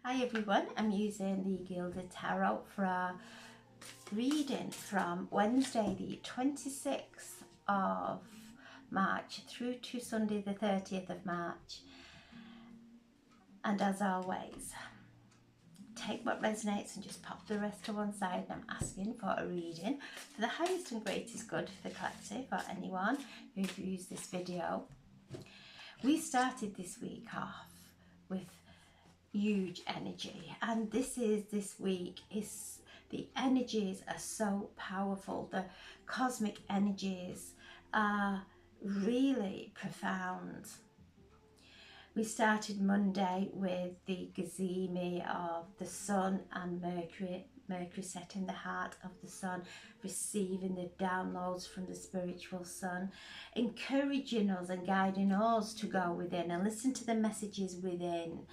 Hi everyone, I'm using the Gilded Tarot for our reading from Wednesday the 26th of March through to Sunday the 30th of March. And as always, take what resonates and just pop the rest to one side. I'm asking for a reading for the highest and greatest good for the collective or anyone who views this video. We started this week off with huge energy, and this week is the energies are so powerful. The cosmic energies are really profound. We started Monday with the gazemi of the sun and Mercury set in the heart of the sun, receiving the downloads from the spiritual sun, encouraging us and guiding us to go within and listen to the messages within,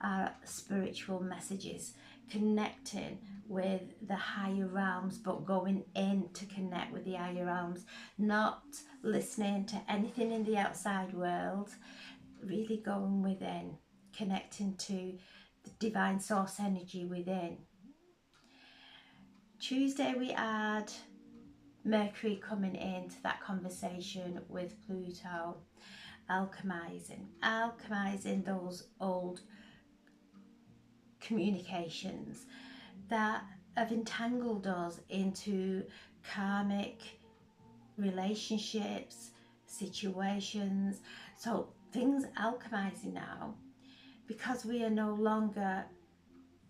our spiritual messages, connecting with the higher realms, but going in to connect with the higher realms, not listening to anything in the outside world, really going within, connecting to the divine source energy within. Tuesday we had Mercury coming into that conversation with Pluto, alchemizing those old communications that have entangled us into karmic relationships, situations. So things alchemizing now, because we are no longer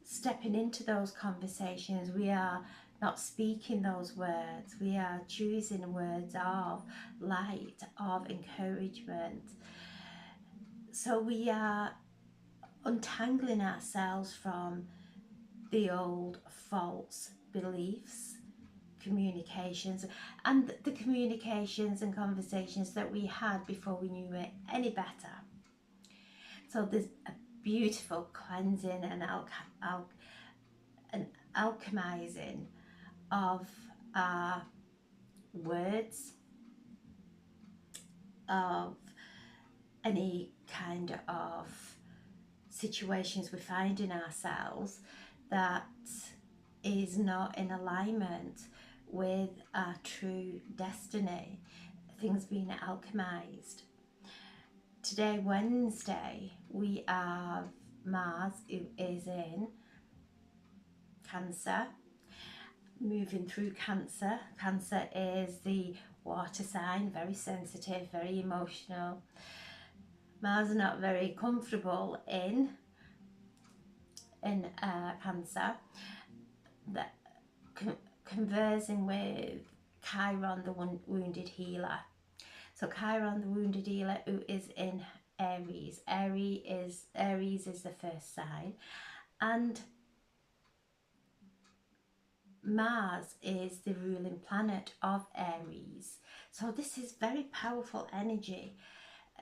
stepping into those conversations. We are not speaking those words. We are choosing words of light, of encouragement. So we are untangling ourselves from the old false beliefs, communications, and the communications and conversations that we had before we knew it any better. So there's a beautiful cleansing and alchemizing of our words, of any kind of situations we find in ourselves that is not in alignment with our true destiny, things being alchemized. Today, Wednesday, we have Mars, who is in Cancer, moving through Cancer. Cancer is the water sign, very sensitive, very emotional. Mars is not very comfortable in Cancer. That conversing with Chiron, the wounded healer. So Chiron, the wounded healer, who is in Aries. Aries is the first sign, and Mars is the ruling planet of Aries. So this is very powerful energy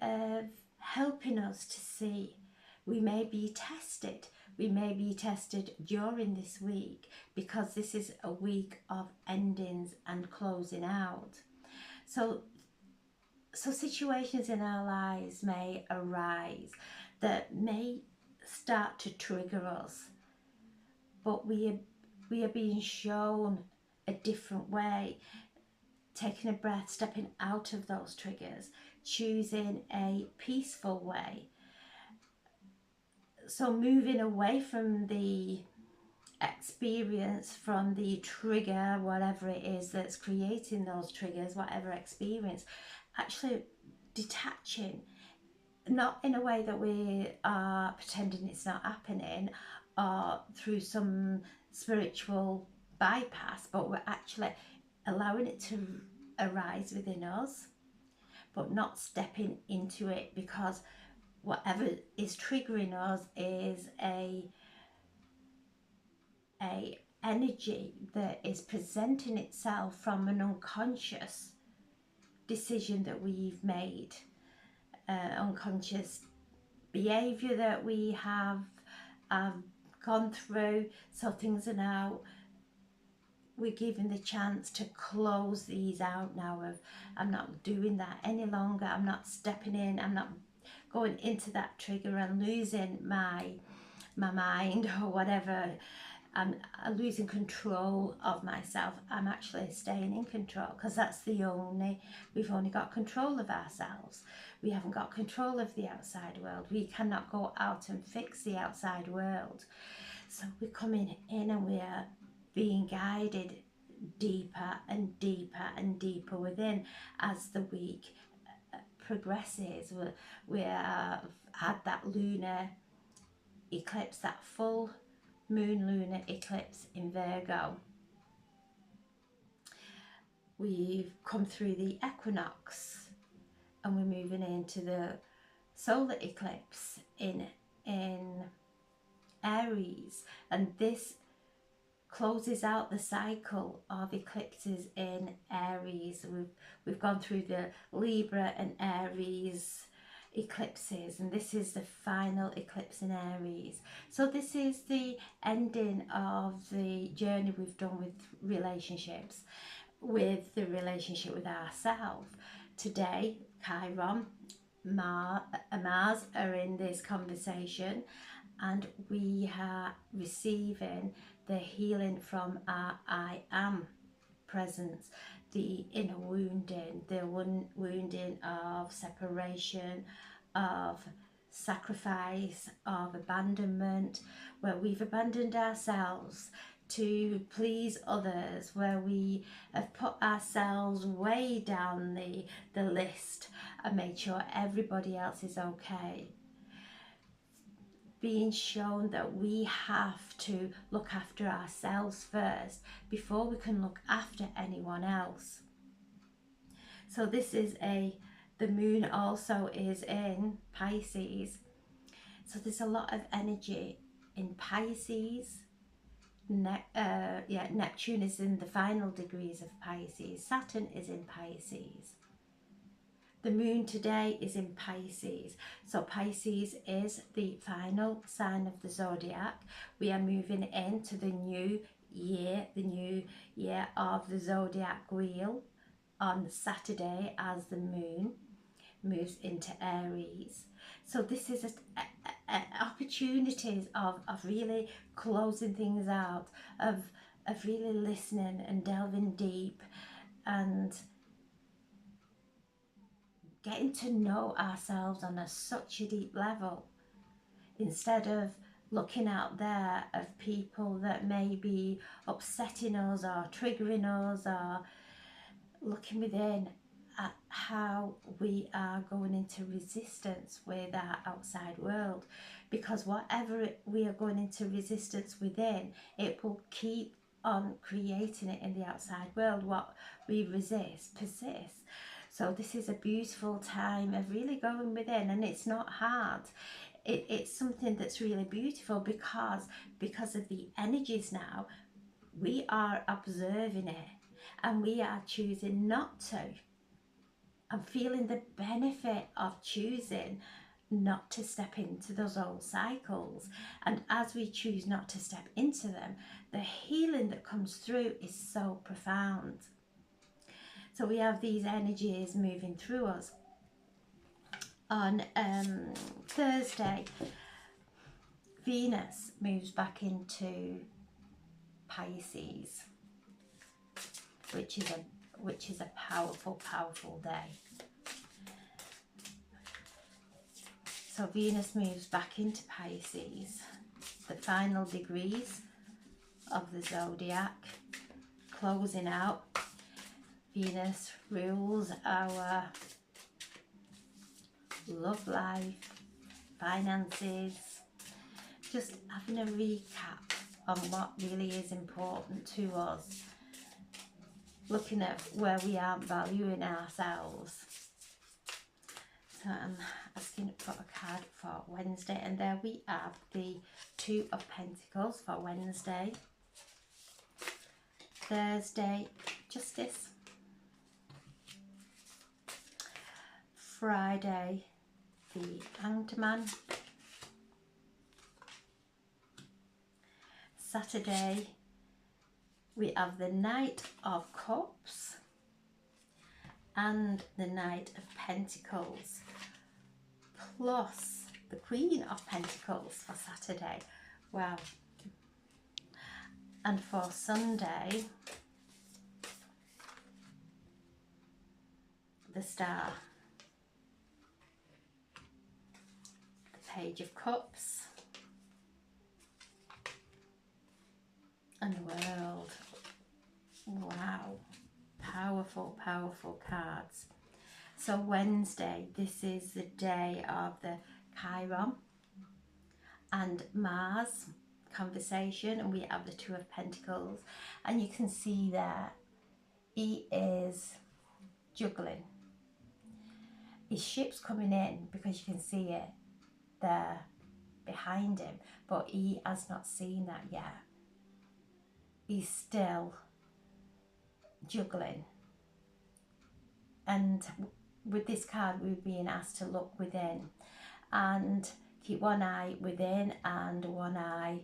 of helping us to see we may be tested. We may be tested during this week, because this is a week of endings and closing out. So situations in our lives may arise that may start to trigger us, but we are being shown a different way, taking a breath, stepping out of those triggers, choosing a peaceful way. So moving away from the experience, from the trigger, whatever it is that's creating those triggers, whatever experience, actually detaching, not in a way that we are pretending it's not happening or through some spiritual bypass, but we're actually allowing it to arise within us, but not stepping into it, because whatever is triggering us is a energy that is presenting itself from an unconscious decision that we've made, unconscious behavior that we have gone through. So things are now, we're given the chance to close these out now of, I'm not doing that any longer, I'm not stepping in, I'm not going into that trigger and losing my my mind or whatever, I'm losing control of myself. I'm actually staying in control, because we've only got control of ourselves. We haven't got control of the outside world. We cannot go out and fix the outside world. So we're coming in and we are being guided deeper and deeper and deeper within as the week progresses. We have had that lunar eclipse, that full moon lunar eclipse in Virgo. We've come through the equinox and we're moving into the solar eclipse in Aries, and this closes out the cycle of eclipses in Aries. We've gone through the Libra and Aries eclipses, and this is the final eclipse in Aries. So this is the ending of the journey we've done with relationships, with the relationship with ourselves. Today, Chiron, Mars are in this conversation, and we are receiving the healing from our I am presence, the inner wounding, the wounding of separation, of sacrifice, of abandonment, where we've abandoned ourselves to please others, where we have put ourselves way down the list and made sure everybody else is okay. Being shown that we have to look after ourselves first before we can look after anyone else. So this is the moon also is in Pisces. So there's a lot of energy in Pisces. Neptune is in the final degrees of Pisces. Saturn is in Pisces. The moon today is in Pisces. So Pisces is the final sign of the zodiac. We are moving into the new year of the zodiac wheel on Saturday as the moon moves into Aries. So this is opportunities of really closing things out, of really listening and delving deep and getting to know ourselves on such a deep level, instead of looking out there of people that may be upsetting us or triggering us, or looking within at how we are going into resistance with our outside world. Because whatever we are going into resistance within, it will keep on creating it in the outside world. What we resist persists. So this is a beautiful time of really going within, and it's not hard. It's something that's really beautiful because of the energies now, we are observing it and we are choosing not to. I'm feeling the benefit of choosing not to step into those old cycles. And as we choose not to step into them, the healing that comes through is so profound. So we have these energies moving through us. On Thursday, Venus moves back into Pisces, which is a powerful day. So Venus moves back into Pisces, the final degrees of the zodiac, closing out. Venus rules our love life, finances, just having a recap on what really is important to us, looking at where we aren't valuing ourselves. So I'm asking for a card for Wednesday, and there we have the Two of Pentacles for Wednesday. Thursday, Justice. Friday, the Hanged Man. Saturday, we have the Knight of Cups and the Knight of Pentacles, plus the Queen of Pentacles for Saturday. Wow. And for Sunday, the Star, the Page of Cups, and the World. Wow. Powerful, powerful cards. So Wednesday, this is the day of the Chiron and Mars conversation, and we have the Two of Pentacles, and you can see that he is juggling. His ship's coming in because you can see it there behind him, but he has not seen that yet. He's still juggling, and with this card we're being asked to look within and keep one eye within and one eye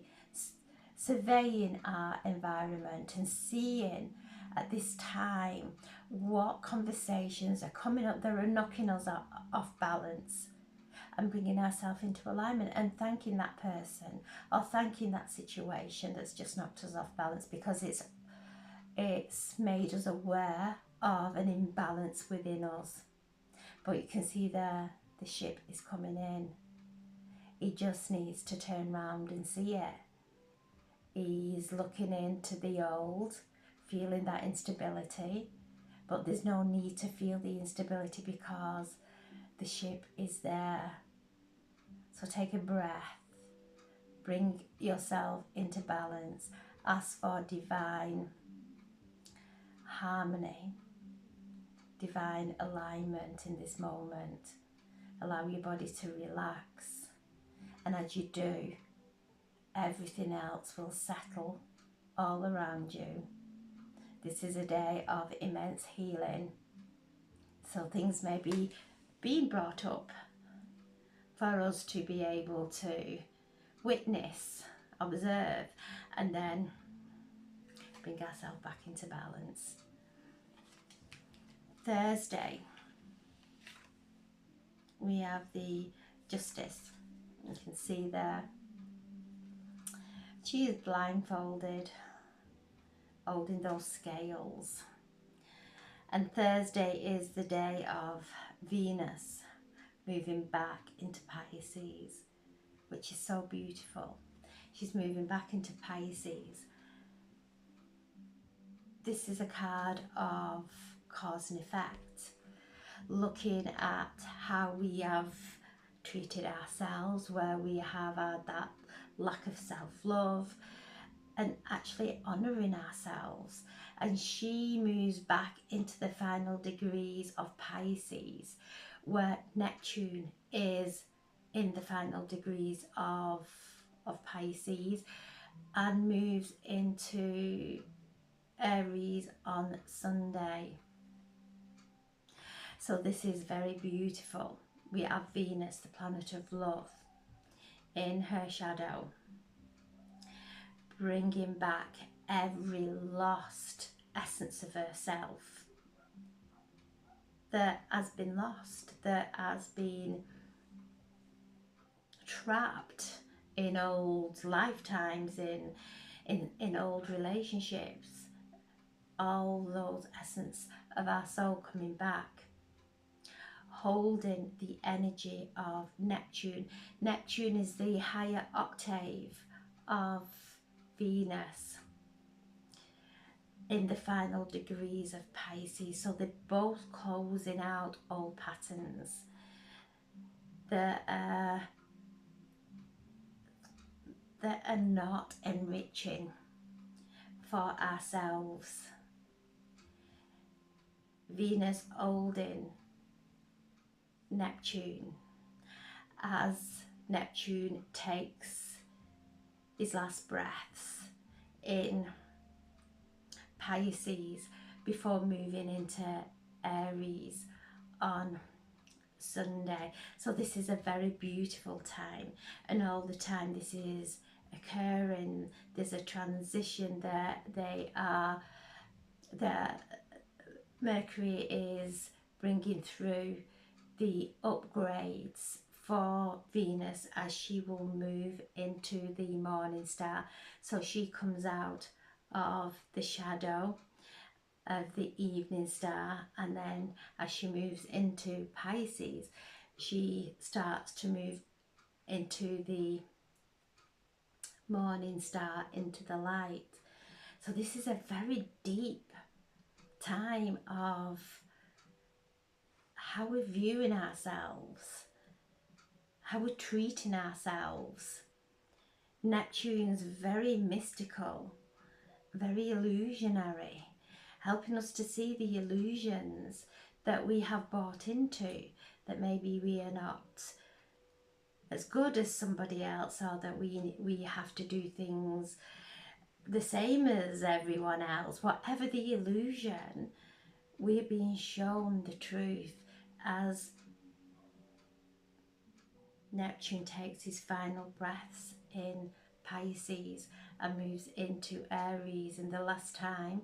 surveying our environment and seeing at this time what conversations are coming up that are knocking us off balance, and bringing ourselves into alignment and thanking that person or thanking that situation that's just knocked us off balance, because it's made us aware of an imbalance within us. But you can see there the ship is coming in. He just needs to turn round and see it. He's looking into the old, feeling that instability, but there's no need to feel the instability because the ship is there. So take a breath, bring yourself into balance, ask for divine harmony, divine alignment in this moment. Allow your body to relax, and as you do, everything else will settle all around you. This is a day of immense healing, so things may be being brought up for us to be able to witness, observe, and then bring ourselves back into balance. Thursday, we have the Justice. You can see there, she is blindfolded, holding those scales. And Thursday is the day of Venus moving back into Pisces, which is so beautiful. She's moving back into Pisces. This is a card of cause and effect, looking at how we have treated ourselves, where we have had that lack of self-love, and actually honouring ourselves. And she moves back into the final degrees of Pisces, where Neptune is in the final degrees of Pisces, and moves into Aries on Sunday. So this is very beautiful. We have Venus, the planet of love, in her shadow, bringing back every lost essence of herself that has been lost, that has been trapped in old lifetimes, in old relationships. All those essence of our soul coming back, holding the energy of Neptune. Neptune is the higher octave of Venus in the final degrees of Pisces. So they're both closing out old patterns that are not enriching for ourselves. Venus holding Neptune as Neptune takes his last breaths in Pisces before moving into Aries on Sunday. So this is a very beautiful time, and all the time this is occurring, there's a transition that Mercury is bringing through the upgrades for Venus as she will move into the morning star. So she comes out of the shadow of the evening star, and then as she moves into Pisces, she starts to move into the morning star, into the light. So this is a very deep time of how we're viewing ourselves, how we're treating ourselves. Neptune's very mystical, very illusionary, helping us to see the illusions that we have bought into, that maybe we are not as good as somebody else, or that we have to do things the same as everyone else. Whatever the illusion, we're being shown the truth as Neptune takes his final breaths in Pisces and moves into Aries. And the last time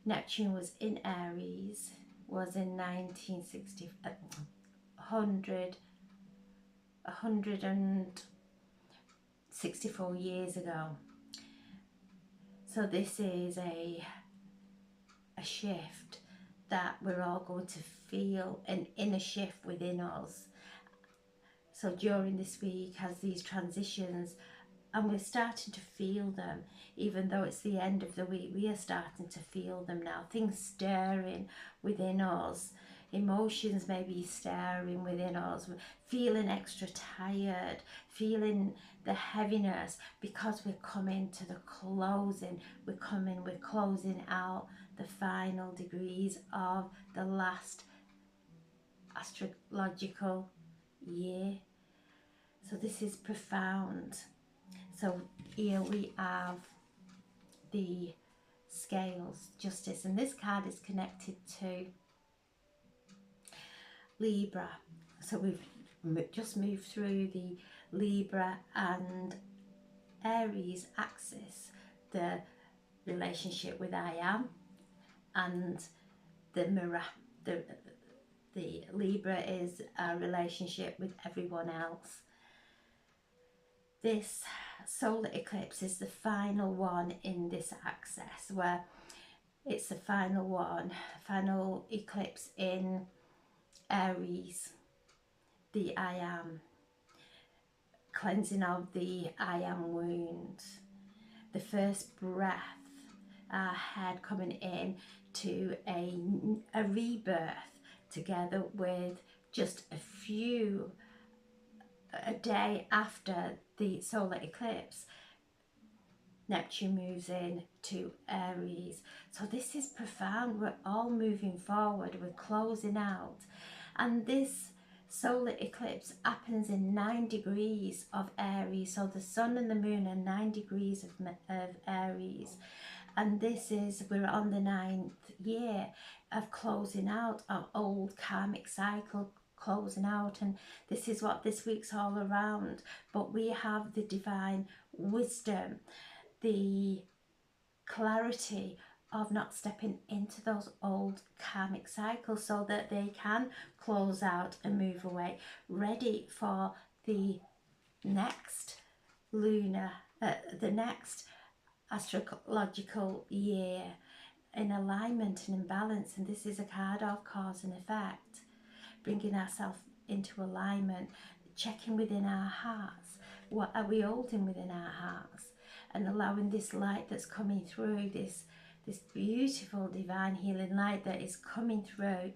Neptune was in Aries was in 164 years ago. So this is a shift that we're all going to feel, an inner shift within us. So during this week, as these transitions, and we're starting to feel them, even though it's the end of the week, we are starting to feel them now. Things stirring within us, emotions maybe stirring within us, feeling extra tired, feeling the heaviness, because we're coming to the closing. We're closing out the final degrees of the last astrological year. So this is profound. So here we have the scales, justice, and this card is connected to Libra. So we've just moved through the Libra and Aries axis, the relationship with I am, and the mirror. The Libra is a relationship with everyone else. This solar eclipse is the final one in this axis, where it's the final eclipse in Aries, the I am, cleansing of the I am wound, the first breath, our head coming in to a rebirth, together with just a day after the solar eclipse, Neptune moves in to Aries. So this is profound. We're all moving forward. We're closing out. And this solar eclipse happens in 9 degrees of Aries. So the sun and the moon are 9 degrees of Aries. And this is, we're on the 9th year of closing out our old karmic cycle, closing out, and this is what this week's all around. But we have the divine wisdom, the clarity of not stepping into those old karmic cycles, so that they can close out and move away, ready for the next the next astrological year, in alignment and in balance. And this is a card of cause and effect, bringing ourselves into alignment, checking within our hearts. What are we holding within our hearts? And allowing this light that's coming through, this beautiful divine healing light that is coming through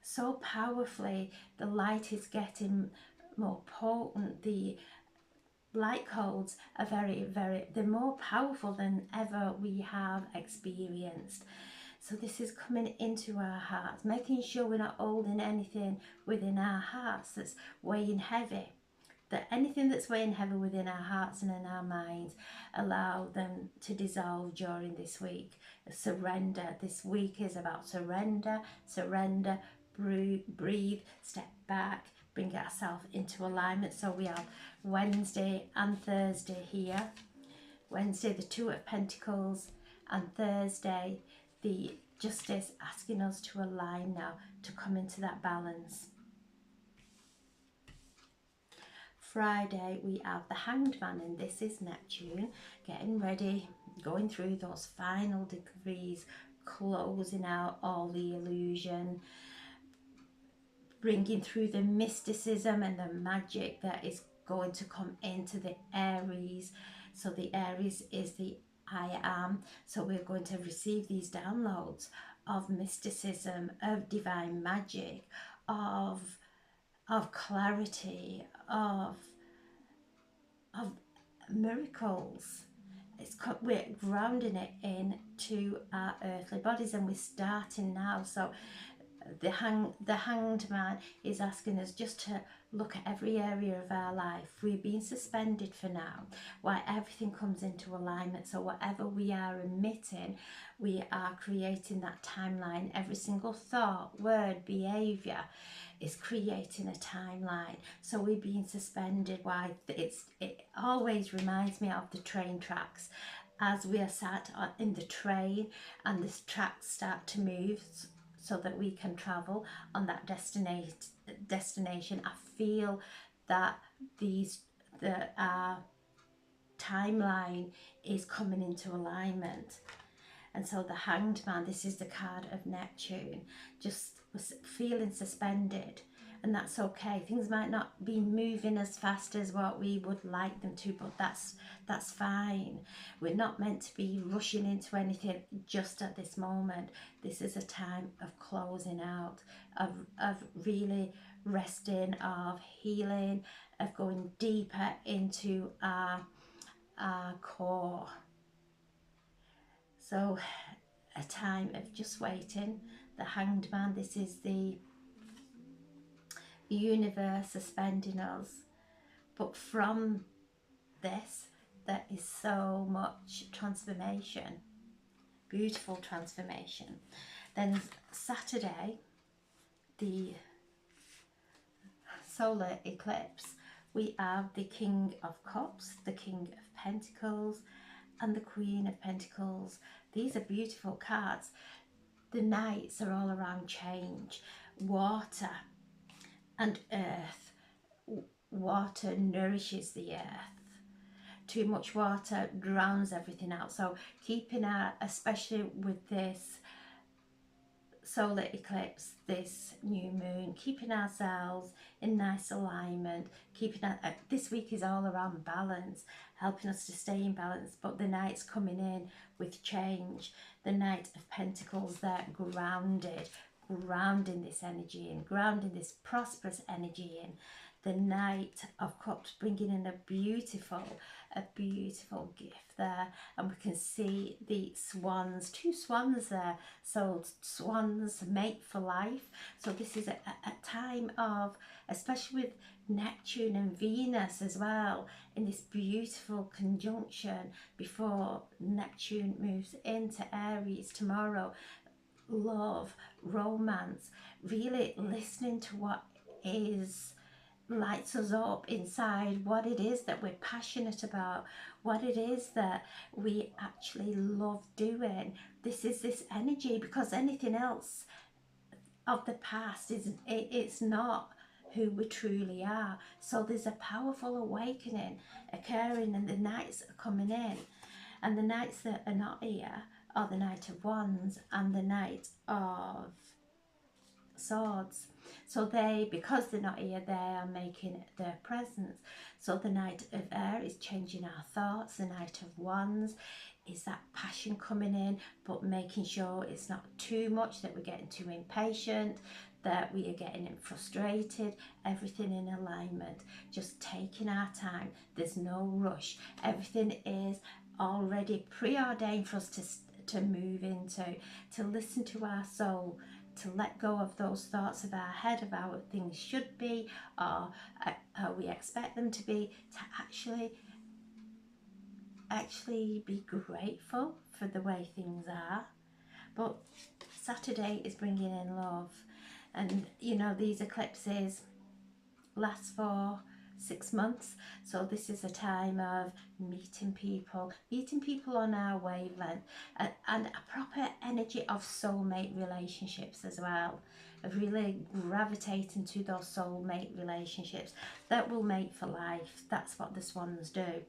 so powerfully. The light is getting more potent. The light codes are they're more powerful than ever we have experienced. So this is coming into our hearts, making sure we're not holding anything within our hearts that's weighing heavy. That anything that's weighing heavy within our hearts and in our minds, allow them to dissolve during this week. Surrender. This week is about surrender, breathe, step back, bring ourselves into alignment. So we have Wednesday and Thursday here. Wednesday, the Two of Pentacles, and Thursday, the Justice, asking us to align now, to come into that balance. Friday we have the Hanged Man, and this is Neptune getting ready, going through those final degrees, closing out all the illusion, bringing through the mysticism and the magic that is going to come into the Aries. So the Aries is the I am. So we're going to receive these downloads of mysticism, of divine magic, of clarity, of miracles. We're grounding it into our earthly bodies, and we're starting now. So the Hanged Man is asking us just to look at every area of our life. We're being suspended for now while everything comes into alignment. So whatever we are emitting, we are creating that timeline. Every single thought, word, behaviour is creating a timeline. So we're being suspended. Why? It always reminds me of the train tracks. As we are sat in the train and the tracks start to move so that we can travel on that destination, I feel that the timeline is coming into alignment. And so the Hanged Man, this is the card of Neptune, just was feeling suspended, and that's okay. Things might not be moving as fast as what we would like them to, but that's fine. We're not meant to be rushing into anything just at this moment. This is a time of closing out, of really resting, of healing, of going deeper into our core. So a time of just waiting. The Hanged Man, this is the universe suspending us. But from this, there is so much transformation, beautiful transformation. Then Saturday, the solar eclipse, we have the King of Cups, the King of Pentacles, and the Queen of Pentacles. These are beautiful cards. The Knights are all around change, water and earth. Water nourishes the earth. Too much water drowns everything out. So keeping our, especially with this solar eclipse, this new moon, keeping ourselves in nice alignment, keeping our, this week is all around balance, helping us to stay in balance. But the Knight's coming in with change. The Knight of Pentacles, they're grounded, grounding this energy in, grounding this prosperous energy in. The Knight of Cups bringing in a beautiful gift there, and we can see the swans, two swans there. So swans mate for life. So this is a time of, especially with Neptune and Venus as well, in this beautiful conjunction before Neptune moves into Aries tomorrow. Love, romance, really listening to what is lights us up inside, what it is that we're passionate about, what it is that we actually love doing. This is this energy, because anything else of the past it's not who we truly are. So there's a powerful awakening occurring, and the Knights are coming in. And the Knights that are not here are the Knight of Wands and the Knight of Swords. So they, because they're not here, they are making their presence. So the Knight of Air is changing our thoughts. The Knight of Wands is that passion coming in, but making sure it's not too much, that we're getting too impatient, that we are getting frustrated. Everything in alignment, just taking our time. There's no rush. Everything is already preordained for us to move into, to listen to our soul, to let go of those thoughts of our head of how things should be, or how we expect them to be, to actually be grateful for the way things are. But Saturday is bringing in love, and you know, these eclipses last for 6 months. So this is a time of meeting people on our wavelength, and a proper energy of soulmate relationships as well, of really gravitating to those soulmate relationships that will mate for life. That's what the swans do.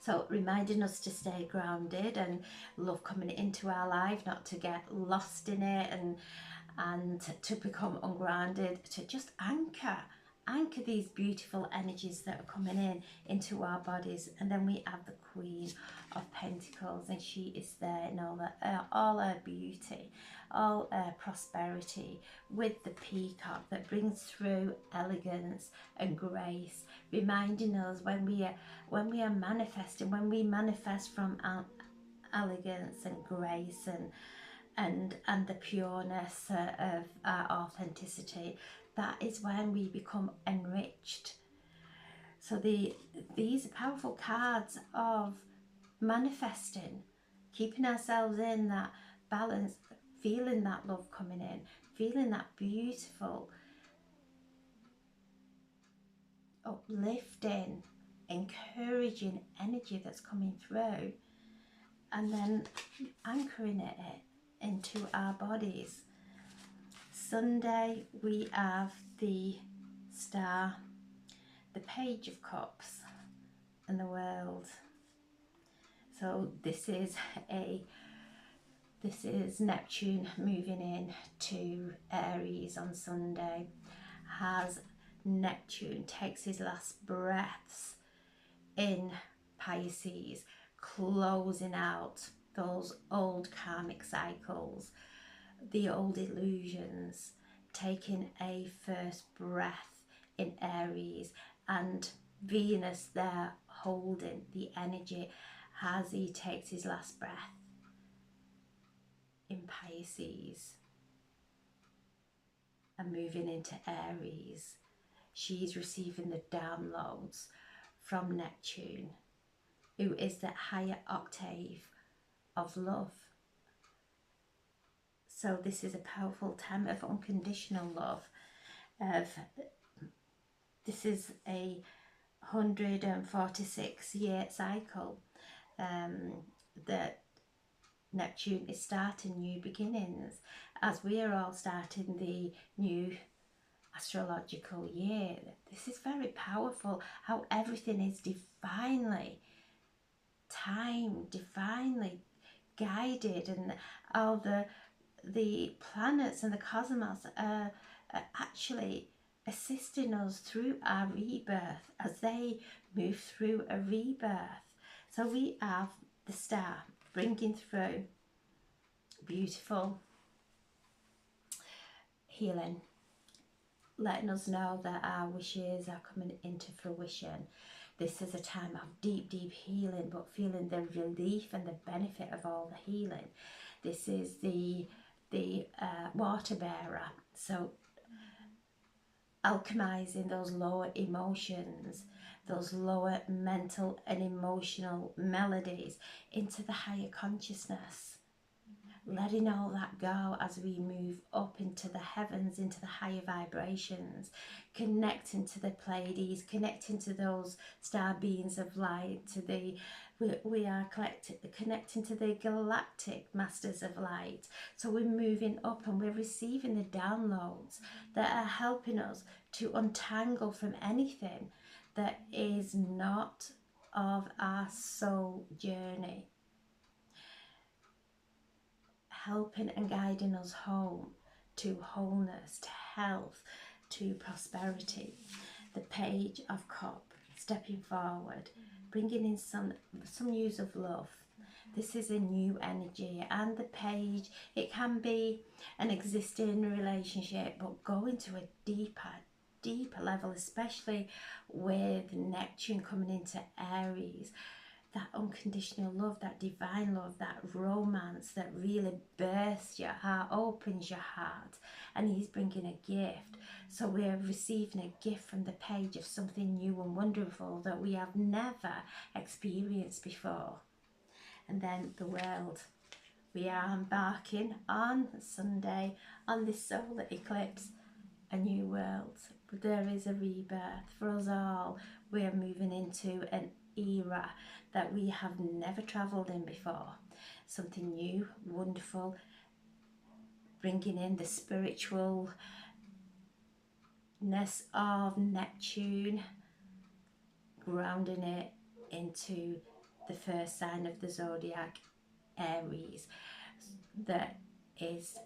So reminding us to stay grounded and love coming into our life, not to get lost in it and to become ungrounded, to just anchor these beautiful energies that are coming into our bodies. And then we have the Queen of Pentacles, and she is there in all her beauty, all her prosperity, with the peacock that brings through elegance and grace, reminding us when we are manifesting, when we manifest from elegance and grace and the pureness of our authenticity, that is when we become enriched. So these are powerful cards of manifesting, keeping ourselves in that balance, feeling that love coming in, feeling that beautiful, uplifting, encouraging energy that's coming through, and then anchoring it into our bodies. Sunday we have the Star, the Page of Cups, and the World. So this is Neptune moving in to Aries on Sunday. As Neptune takes his last breaths in Pisces, closing out those old karmic cycles, the old illusions, taking a first breath in Aries, and Venus there holding the energy as he takes his last breath in Pisces and moving into Aries. She's receiving the downloads from Neptune, who is that higher octave of love. So this is a powerful time of unconditional love. This is a 146-year cycle that Neptune is starting new beginnings, as we are all starting the new astrological year. This is very powerful, how everything is divinely timed, divinely guided, and how the planets and the cosmos are actually assisting us through our rebirth as they move through a rebirth. So we have the Star bringing through beautiful healing, letting us know that our wishes are coming into fruition. This is a time of deep, deep healing, but feeling the relief and the benefit of all the healing. This is the water bearer, so alchemizing those lower emotions, those lower mental and emotional melodies into the higher consciousness, letting all that go as we move up into the heavens, into the higher vibrations, connecting to the Pleiades, connecting to those star beings of light, to we are connecting to the galactic masters of light. So we're moving up and we're receiving the downloads that are helping us to untangle from anything that is not of our soul journey, helping and guiding us home to wholeness, to health, to prosperity. The Page of Cups, stepping forward, bringing in some news of love. This is a new energy, and the Page, it can be an existing relationship, but going to a deeper level, especially with Neptune coming into Aries. That unconditional love, that divine love, that romance that really bursts your heart, opens your heart, and he's bringing a gift. So we're receiving a gift from the Page of something new and wonderful that we have never experienced before. And then the World. We are embarking on Sunday on this solar eclipse a new world. There is a rebirth for us all. We are moving into an era that we have never travelled in before. Something new, wonderful, bringing in the spiritualness of Neptune, grounding it into the first sign of the zodiac, Aries, that is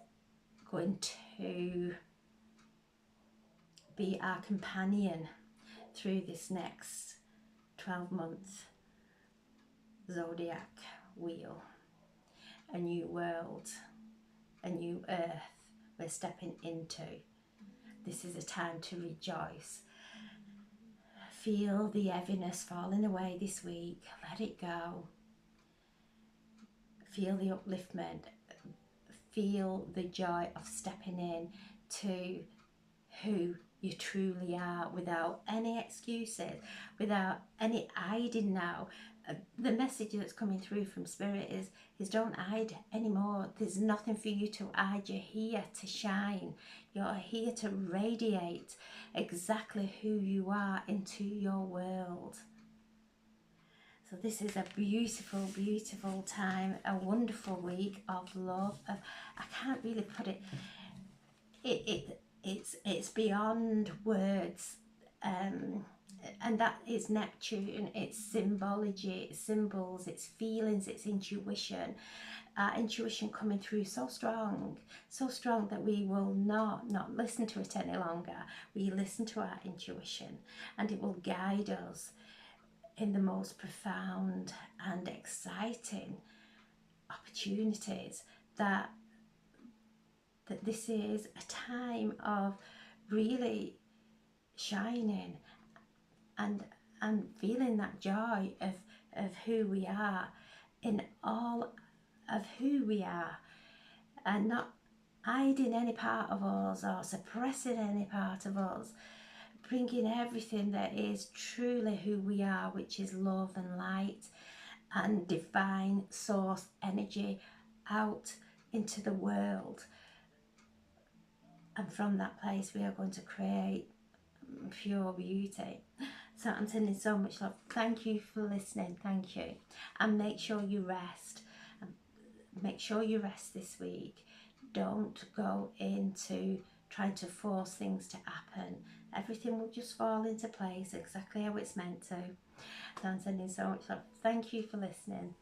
going to be our companion through this next 12-month zodiac wheel. A new world, a new earth we're stepping into. This is a time to rejoice. Feel the heaviness falling away this week. Let it go. Feel the upliftment. Feel the joy of stepping in to who you truly are, without any excuses, without any hiding now. The message that's coming through from Spirit is don't hide anymore. There's nothing for you to hide. You're here to shine. You're here to radiate exactly who you are into your world. So this is a beautiful, beautiful time, a wonderful week of love. I can't really put it. It's beyond words, and that is Neptune. It's symbology, it's symbols, it's feelings, it's intuition. Intuition coming through so strong that we will not listen to it any longer. We listen to our intuition, and it will guide us in the most profound and exciting opportunities. That this is a time of really shining and feeling that joy of who we are, in all of who we are, and not hiding any part of us or suppressing any part of us, bringing everything that is truly who we are, which is love and light and divine source energy, out into the world. And from that place we are going to create pure beauty. So I'm sending so much love. Thank you for listening. Thank you. And make sure you rest. Make sure you rest this week. Don't go into trying to force things to happen. Everything will just fall into place exactly how it's meant to. So I'm sending so much love. Thank you for listening.